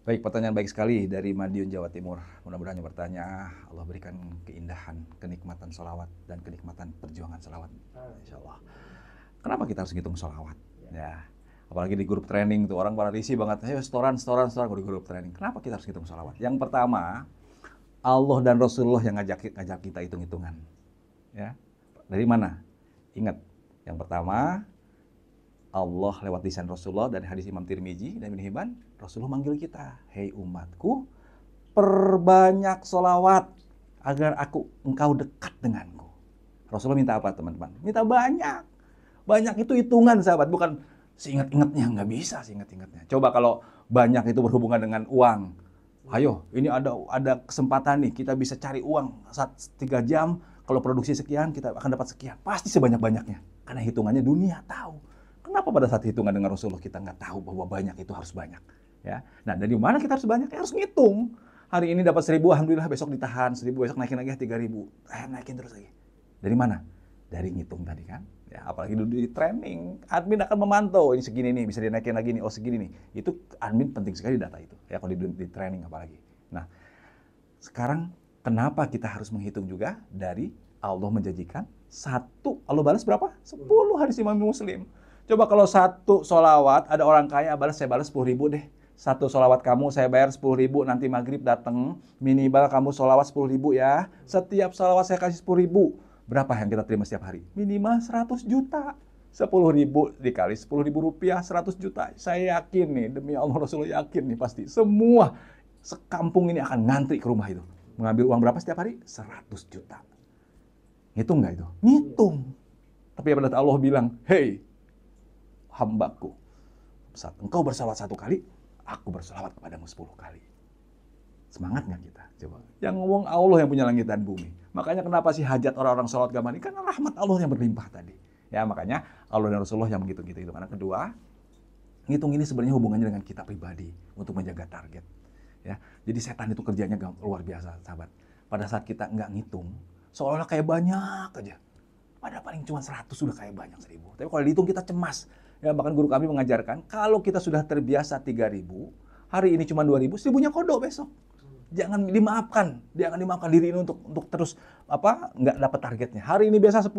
Baik, pertanyaan baik sekali dari Madiun, Jawa Timur. Mudah-mudahan yang bertanya, Allah berikan keindahan, kenikmatan sholawat, dan kenikmatan perjuangan sholawat. Insya Allah. Kenapa kita harus ngitung sholawat? Ya, apalagi di grup training tuh, orang pada risih banget. Ayo, setoran di grup training. Kenapa kita harus ngitung sholawat? Yang pertama, Allah dan Rasulullah yang ngajak kita hitung-hitungan. Ya, dari mana? Ingat, yang pertama, Allah lewat lisan Rasulullah dari hadis Imam Tirmizi dan Ibnu Hibban, Rasulullah manggil kita, hei umatku, perbanyak sholawat agar engkau dekat denganku. Rasulullah minta apa teman-teman? Minta banyak. Banyak itu hitungan sahabat, bukan seingat-ingatnya, nggak bisa seingat-ingatnya. Coba kalau banyak itu berhubungan dengan uang. Ayo, ini ada kesempatan nih, kita bisa cari uang 3 jam, kalau produksi sekian kita akan dapat sekian. Pasti sebanyak-banyaknya, karena hitungannya dunia tahu. Kenapa pada saat hitungan dengan Rasulullah kita nggak tahu bahwa banyak itu harus banyak? Ya, nah dari mana kita harus banyak? Ya, harus ngitung. Hari ini dapat 1.000, alhamdulillah besok ditahan 1.000, besok naikin lagi 3.000, naikin terus lagi. Dari mana? Dari ngitung tadi kan. Ya, apalagi dulu di training, admin akan memantau ini segini nih, bisa dinaikin lagi nih, oh segini nih. Itu admin penting sekali data itu. Ya kalau di training apalagi. Nah, sekarang kenapa kita harus menghitung juga? Dari Allah menjanjikan Allah balas berapa? 10 hadis Imam Muslim. Coba kalau satu solawat, ada orang kaya, saya balas 10.000 deh. Satu solawat kamu, saya bayar 10.000, nanti maghrib datang, minimal kamu solawat 10.000 ya. Setiap solawat saya kasih 10.000. Berapa yang kita terima setiap hari? Minimal 100 juta. 10.000 dikali 10.000 rupiah, 100 juta. Saya yakin nih, demi Allah Rasulullah yakin nih pasti. Semua sekampung ini akan ngantri ke rumah itu. Mengambil uang berapa setiap hari? 100 juta. Ngitung nggak itu? Ngitung. Tapi pada Allah bilang, hei, hambaku, saat engkau bersalawat 1 kali, aku bersalawat kepadamu 10 kali. Semangat nggak kita? Coba. Yang ngomong Allah yang punya langit dan bumi. Makanya kenapa sih hajat orang-orang sholat gaman ini? Karena rahmat Allah yang berlimpah tadi. Ya makanya Allah dan Rasulullah yang menghitung gitu. Karena kedua, ngitung ini sebenarnya hubungannya dengan kita pribadi untuk menjaga target. Ya, jadi setan itu kerjanya luar biasa, sahabat. Pada saat kita nggak ngitung, seolah-olah kayak banyak aja. Padahal paling cuma 100 sudah kayak banyak 1.000. Tapi kalau dihitung kita cemas. Ya, bahkan guru kami mengajarkan, kalau kita sudah terbiasa 3.000, hari ini cuma 2.000, 1.000-nya kodok besok. Jangan dimaafkan diri ini untuk terus nggak dapat targetnya. Hari ini biasa 10.000,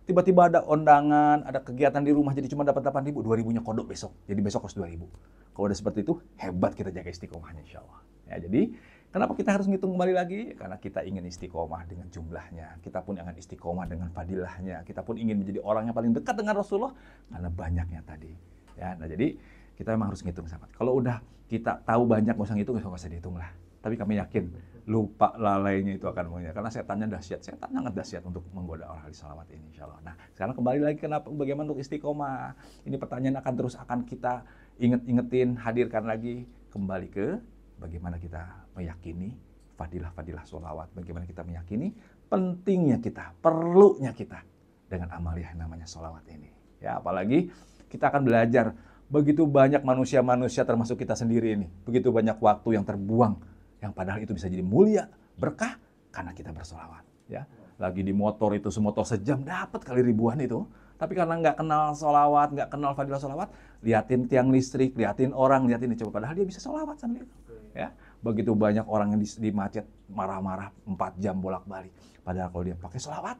tiba-tiba ada undangan, ada kegiatan di rumah jadi cuma dapat 8.000, 2.000-nya kodok besok. Jadi besok harus 2.000. Kalau udah seperti itu, hebat kita jaga istiqomahnya insya Allah. Ya, jadi kenapa kita harus ngitung kembali lagi? Karena kita ingin istiqomah dengan jumlahnya. Kita pun ingin istiqomah dengan fadilahnya. Kita pun ingin menjadi orang yang paling dekat dengan Rasulullah karena banyaknya tadi. Ya, nah jadi kita memang harus ngitung sahabat. Kalau udah kita tahu banyak, nggak usah ngitung, nggak usah dihitung lah. Tapi kami yakin lupa lalainya itu akan mengingat. Karena setannya dahsyat. Setan sangat dahsyat untuk menggoda orang di salawat ini insya Allah. Nah sekarang kembali lagi bagaimana untuk istiqomah. Ini pertanyaan akan kita ingetin, hadirkan lagi kembali ke bagaimana kita meyakini fadilah-fadilah sholawat. Bagaimana kita meyakini pentingnya kita, perlunya kita dengan amaliah namanya sholawat ini. Ya, apalagi kita akan belajar begitu banyak manusia-manusia termasuk kita sendiri ini. Begitu banyak waktu yang terbuang. Yang padahal itu bisa jadi mulia, berkah karena kita bersholawat. Ya, lagi di motor itu semotor sejam dapat kali ribuan itu. Tapi karena nggak kenal sholawat, nggak kenal fadilah sholawat, liatin tiang listrik, liatin orang, liatin ini coba. Padahal dia bisa sholawat sambil itu. Ya, begitu banyak orang yang di macet marah-marah 4 jam bolak-balik. Padahal kalau dia pakai sholawat,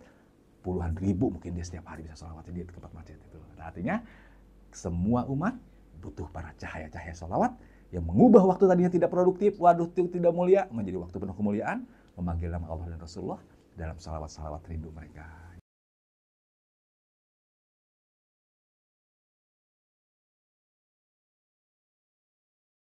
puluhan ribu mungkin dia setiap hari bisa sholawat di tempat macet itu. Nah, artinya semua umat butuh para cahaya-cahaya sholawat yang mengubah waktu tadinya tidak produktif, tidak mulia, menjadi waktu penuh kemuliaan, memanggil nama Allah dan Rasulullah dalam salawat-salawat rindu mereka.